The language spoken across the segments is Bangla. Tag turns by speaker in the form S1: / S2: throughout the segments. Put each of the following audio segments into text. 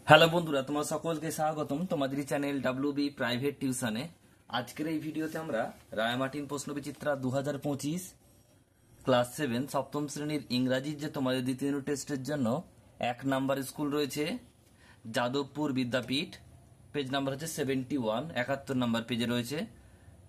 S1: হ্যালো বন্ধুরা, তোমার সকলকে স্বাগতম তোমাদের চ্যানেল ডাব্লিউবি প্রাইভেট টিউশনে। আজকের এই ভিডিওতে আমরা রায়মার্টিন প্রশ্নবিচিত্রা 2025 ক্লাস 7 সপ্তম শ্রেণীর ইংরাজির যে তোমাদের দ্বিতীয় টেস্টের জন্য 1 নাম্বার স্কুল রয়েছে যাদবপুর বিদ্যাপীঠ, পেজ নাম্বার হচ্ছে 71, 71 নাম্বার পেজে রয়েছে।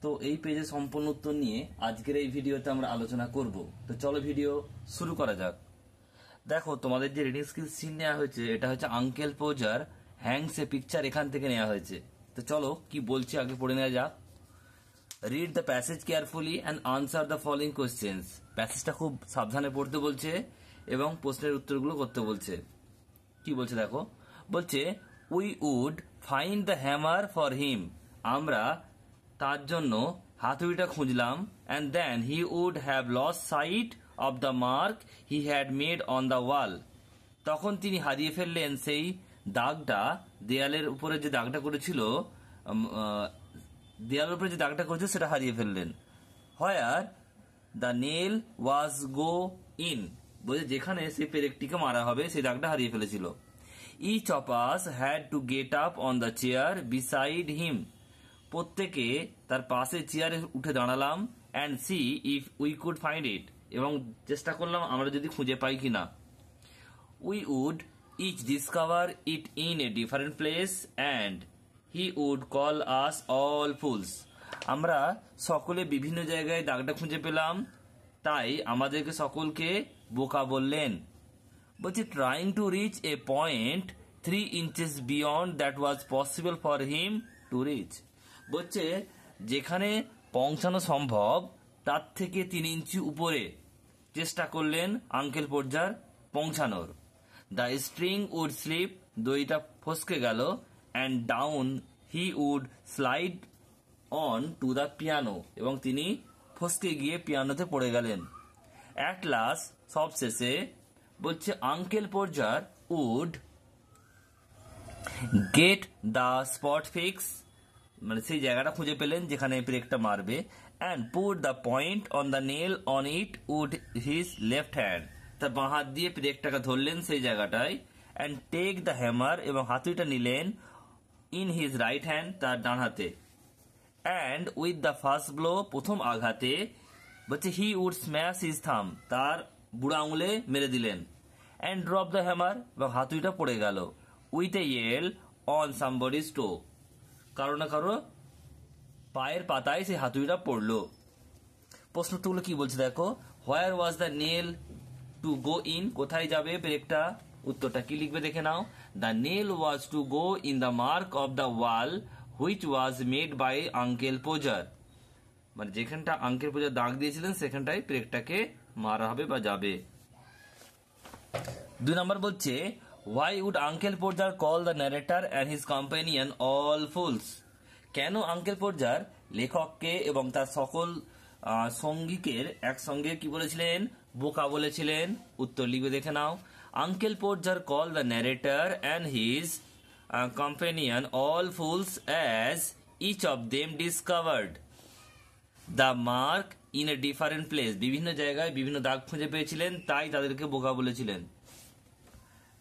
S1: তো এই পেজে সম্পূর্ণ উত্তর নিয়ে আজকের এই ভিডিওতে আমরা আলোচনা করব। তো চলো ভিডিও শুরু করা যাক। দেখো, তোমাদের যে রিডিং স্কিল সিন নেওয়া হয়েছে এটা হচ্ছে uncle Podger Hanks a picture, এখান থেকে নেওয়া হয়েছে। তো চলো কি বলছি আগে পড়ে নেওয়া যাক। Read the passage carefully and answer the following questions. প্যাসেজটা খুব সাবধানে পড়তে বলছে এবং প্রশ্নের উত্তরগুলো করতে বলছে। কি বলছে দেখো, বলছে we would find the hammer for him. আমরা তার জন্য হাতুড়িটা খুঁজলাম। And then he would have lost sight of the mark he had made on the wall. তখন তিনি হারিয়ে ফেললেন সেই দাগটা, দেয়ালের উপরে যে দাগটা করেছিল, দেয়ালের উপরে যে দাগটা করেছিল সেটা হারিয়ে ফেললেন। Where the nail was go in, বলছে যেখানে সেই পেরেকটিকে মারা হবে সেই দাগটা হারিয়ে ফেলেছিল। Each of us had to get up on the chair beside him. প্রত্যেকে তার পাশে চেয়ারে উঠে দাঁড়ালাম। And see if we could find it, এবং চেষ্টা করলাম আমরা যদি খুঁজে পাই কিনা। We would each discover it in a different place and he would call us all fools. আমরা সকলে বিভিন্ন জায়গায় দাগটা খুঁজে পেলাম, তাই আমাদেরকে সকলকে বোকা বললেন। বলছি trying to reach a point 3 inches beyond that was possible for him to rich. বলছে যেখানে পৌঁছানো সম্ভব তার থেকে 3 ইঞ্চি উপরে চেষ্টা করলেন আঙ্কেল পোর্জার পৌঁছানোর। দ্য স্ট্রিং উড স্লিপ, দড়িটা ফসকে গেল। And down he would slide on to the piano, এবং তিনি ফসকে গিয়ে পিয়ানোতে পড়ে গেলেন। অ্যাট লাস্ট, সবশেষে বলছে uncle Podger would get the spot fix, মানে সেই জায়গাটা খুঁজে পেলেন যেখানে ব্রেকটা মারবে। And put the point on the nail on it with his left hand, তার বাঁ হাত দিয়ে ব্রেকটাকে ধরলেন সেই জায়গাটায়। অ্যান্ড টেক দ্য হ্যামার, এবং হাতুড়িটা নিলেন ইন হিজ রাইট হ্যান্ড, তার ডান হাতে। And with the first blow, প্রথম আঘাতে বলছে হি উড স্ম্যাশ হিজ থাম, তার বুড়া আঙুলে মেরে দিলেন। অ্যান্ড ড্রপ দ্য হ্যামার, এবং হাতুড়িটা পড়ে গেল। With a yell on somebody's toe, কারো না কারো পায়ের পাতায় সেই হাতুড়িটা পড়লো। প্রশ্নগুলো কি বলছে দেখো, where was the nail to go in, কোথায় যাবে ব্রেকটা? উত্তরটা কি লিখবে দেখে নাও। The nail was to go in the mark of the wall which was made by uncle Podger, মানে যেখানটা আঙ্কেল পোজার দাগ দিয়েছিলেন সেখানটায় ব্রেকটাকে মারা হবে বা যাবে। 2 নম্বর বলছে why would Uncle Podger call the narrator and his companion all fools. কেন আঙ্কেল পোর্জার লেখককে এবং তার সকল সঙ্গীকের একসঙ্গে কি বলেছিলেন? বোকা বলেছিলেন। উত্তর লিখবে দেখে নাও। Uncle Podger call the narrator and his companion all fools as each of them discovered the mark in a different place. বিভিন্ন জায়গায় বিভিন্ন দাগ খুঁজে পেয়েছিলেন, তাই তাদেরকে বোকা বলেছিলেন।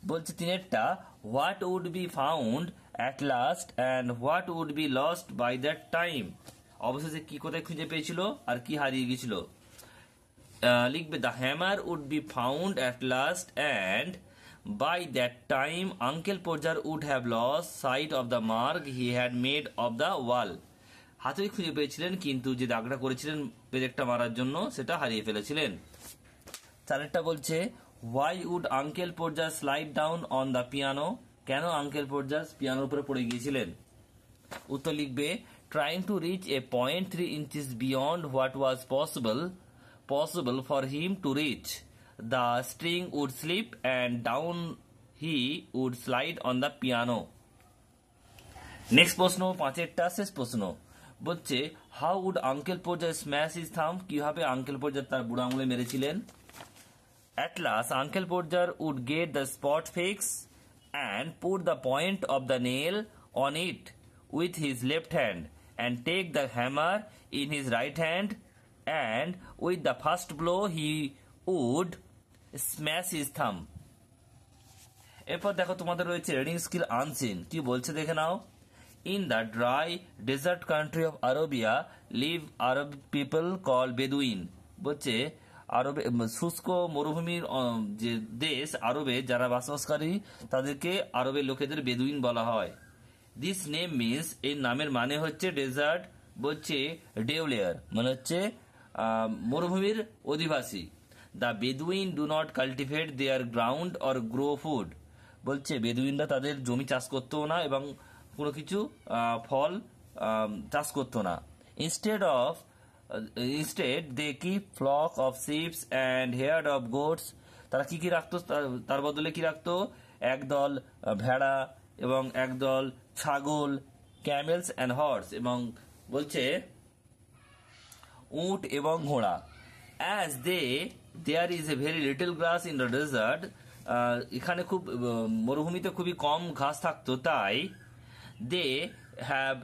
S1: বলছে তিনেরটা, what would be found at last and what would be lost by that time. অবশেষে কি কোথায় খুঁজে পেয়েছিল আর কি হারিয়ে গেছিল? লিখবে the hammer would be found at last and by that time Uncle Podger would have lost sight of the mark he had made of the wall. হাতুড়ি খুঁজে পেয়েছিলেন কিন্তু যে দাগটা করেছিলেন পেরেকটা মারার জন্য সেটা হারিয়ে ফেলেছিলেন। চারেরটা বলছে why would Uncle Podger slide down on the piano. কেন আঙ্কেল পোর্জার পিয়ানোর উপরে পড়ে গিয়েছিলেন? উত্তর লিখবে trying to reach a point 3 inches beyond what was possible for him to reach. The string would slip and down he would slide on the piano. Next প্রশ্ন, 5এরটা শেষ প্রশ্ন, বলছে how would Uncle Podger smash his thumb. কিভাবে আঙ্কেল পোর্জার তার বুড়া আঙুলে মেরেছিলেন? At last, Uncle Porger would get the spot fix and put the point of the nail on it with his left hand and take the hammer in his right hand, and with the first blow he would smash his thumb. এরপর দেখো তোমাদের রয়েছে রিডিং স্কিল আনসিন, কি বলছে দেখে নাও। In the dry desert country of Arabia live Arab people call Bedouin. বলছে আরবে শুষ্ক মরুভূমির যে দেশ আরবে যারা বসবাসকারী তাদেরকে আরবের লোকেদের বেদুইন বলা হয়। দিস নেম মিনস, এর নামের মানে হচ্ছে ডেজার্ট, বলছে ডেউলেয়ার মানে হচ্ছে মরুভূমির অধিবাসী। The Bedouin do not cultivate their ground or grow food. বলছে বেদুইনরা তাদের জমি চাষ করতো না এবং কোনো কিছু ফল চাষ করতো না। Instead they keep flock of sheeps and herd of goats. তারা কি রাখতো, তার বদলে কি রাখতো, একদল ভেড়া এবং একদল ছাগল, ক্যামেলস অ্যান্ড হর্স, এবং বলছে উট এবং ঘোড়া। As there is a very little grass in the desert, এখানে খুব মরুভূমিতে খুবই কম ঘাস থাকতো, তাই they have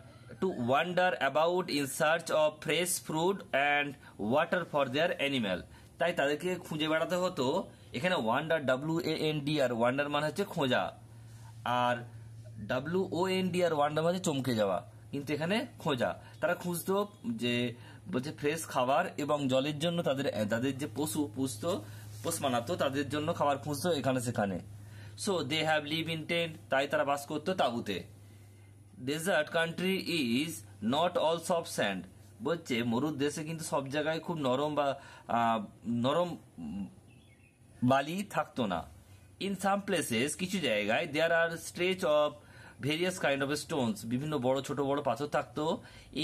S1: to wander about in search of fresh fruit and water for their animal. তাই তাদেরকে খুঁজে বেড়াতে হতো। এখানে ওয়ান্ডার, WANDR, ওয়ান্ডার মানে হচ্ছে খোঁজা, আর WONDR ওয়ান্ডার মানে চমকে যাওয়া, কিন্তু এখানে খোঁজা। তারা খুঁজতো যে বলছে ফ্রেশ খাবার এবং জলের জন্য তাদের যে পশু পুষতো, পোষ মানাতো, তাদের জন্য খাবার খুঁজতো এখানে সেখানে। So they have live in tent, তাই তারা বাস করতো তাঁবুতে। Desert country is not all soft sand. বলছে মরুর দেশে কিন্তু সব জায়গায় খুব নরম বালি থাকতো না। ইন সাম প্লেসেস, কিছু জায়গায় there are stretch of various kind of stones, বিভিন্ন ছোট বড় পাথর থাকতো।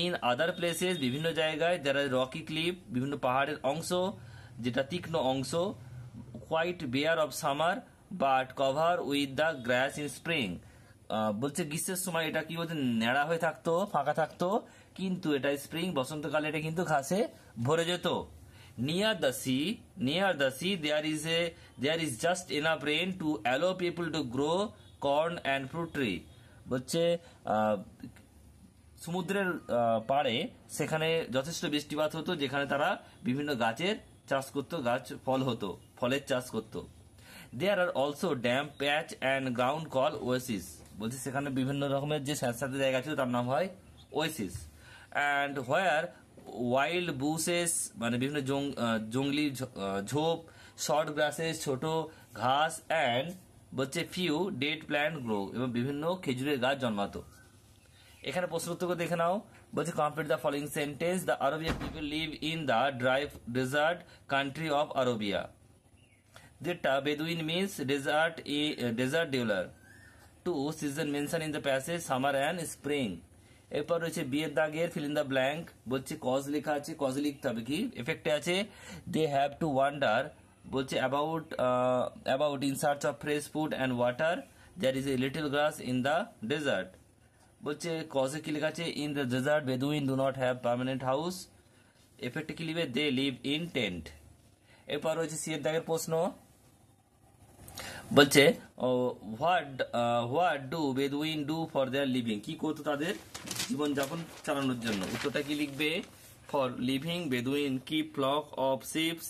S1: ইন আদার প্লেসেস, বিভিন্ন জায়গায় দেয়ার আর রকি ক্লিফ, বিভিন্ন পাহাড়ের অংশ যেটা তীক্ষ্ণ অংশ। Quite bare of summer but cover with the grass in spring. বলছে গ্রীষ্মের সময় এটা কি বলছে ন্যাড়া হয়ে থাকতো, ফাঁকা থাকতো, কিন্তু এটা স্প্রিং বসন্তকালে এটা কিন্তু ঘাসে ভরে যেত। Near the sea there is just enough rain to allow people to grow corn and fruit tree. বলছে সমুদ্রের পাড়ে সেখানে যথেষ্ট বৃষ্টিপাত হতো, যেখানে তারা বিভিন্ন গাছের চাষ করতো, ফলের চাষ করতো। There are also damp patch and ground call oasis. বলছে সেখানে বিভিন্ন রকমের যে স্যাঁতস্যাঁতে জায়গা ছিল তার নাম হয় Oasis. And where wild bushes মানে বিভিন্ন জঙ্গলি ঝোপ, শর্ট গ্রাসেস ছোট ঘাস, অ্যান্ড বলছে ফিউ ডেড প্ল্যান্ট গ্রো, এবং বিভিন্ন খেজুরের গাছ জন্মাতো। এখানে প্রশ্ন উত্তর দেখে নাও। বলছে complete the following sentence. The Arabian people live in the dry desert country of Arabia. যেটা Bedouin means desert dweller. Two season mention in the passage summer and spring. এরপর রয়েছে বিয়ের দাগের ফিল ইন দ্য ব্ল্যাঙ্ক। বলছে কজ লেখা আছে, কজ লিখতে হবে, কি এফেক্টে আছে দে হ্যাভ টু ওয়ান্ডার। বলছে about in search of fresh food and water, there is a little grass in the desert. বলছে কজে কি লেখা আছে in the desert Bedouin do not have permanent house. এফেক্টে কি লিখবে দে লিভ ইন টেন্ট। এরপর রয়েছে সি এর দাগের প্রশ্ন। বলছে what do Bedouin do for their living, কি করতো তাদের জীবনযাপন চালানোর জন্য। উত্তরটা কি লিখবে for living Bedouin keep flock of sheeps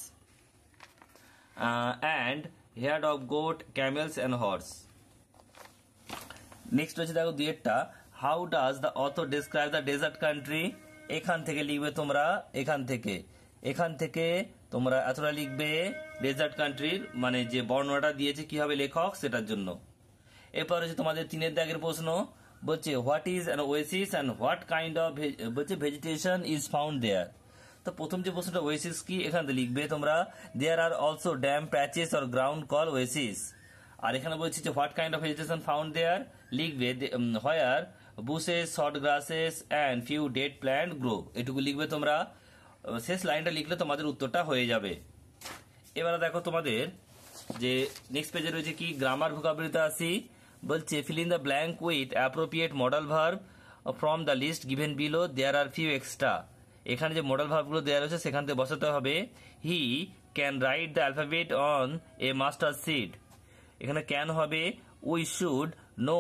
S1: and herd of goat, camels and horse. Next হচ্ছে দেখো দুইয়েরটা, how does the author describe the desert country. এখান থেকে লিখবে তোমরা, এখান থেকে তোমরা এতটা লিখবে ডেজার্ট কান্ট্রির মানে যে বর্ণনাটা দিয়েছে কি হবে লেখক সেটার জন্য। এরপর হচ্ছে তোমাদের 3 দাগের প্রশ্ন। বলছে what is an Oasis and what kind of বলছে ভেজিটেশন ইজ ফাউন্ড দেয়ার। তো প্রথম যে প্রশ্নটা ওয়েসিস কি, এখান থেকে লিখবে তোমরা there are also damp patches or ground call oasis. আর এখানে বলছি যে what kind of vegetation found there, লিখবে where bushes, short grasses and few dead plant grow. এটুকু লিখবে তোমরা, শেষ লাইনটা লিখলে তোমাদের উত্তরটা হয়ে যাবে। এবারে দেখো তোমাদের যে নেক্সট পেজে রয়েছে কি গ্রামার ভোকাবুলারিতে আসি। বলছে fill in the blank with appropriate modal verb from the list given below, there are few extra. এখানে যে মডাল ভার্বগুলো দেওয়া রয়েছে সেখান থেকে বসাতে হবে he can write the alphabet on a master seed. এখানে ক্যান হবে we should know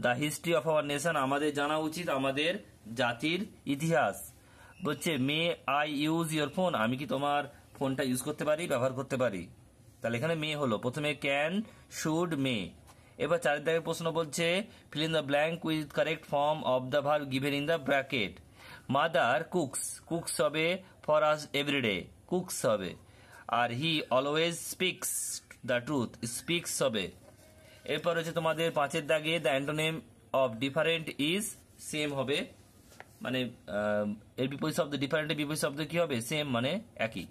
S1: the history of our nation, আমাদের জানা উচিত আমাদের জাতির ইতিহাস। বলছে may I use your phone, আমি কি তোমার ফোনটা ইউজ করতে পারি, ব্যবহার করতে পারি। তাহলে এখানে মে হলো, প্রথমে ক্যান, শুড, মে। এবার 4 দাগের প্রশ্ন বলছে fill in the blank with correct form of the verb given in the bracket. Mother cooks, cooks হবে ফর আস এভরিডে, কুকস হবে। আর he always speaks the truth, speaks হবে। এরপর হচ্ছে তোমাদের 5 দাগে the antonym of different is same হবে, মানে এর বিপরীত শব্দ ডিফারেন্টের বিপরীত শব্দ কি হবে? সেম মানে একই।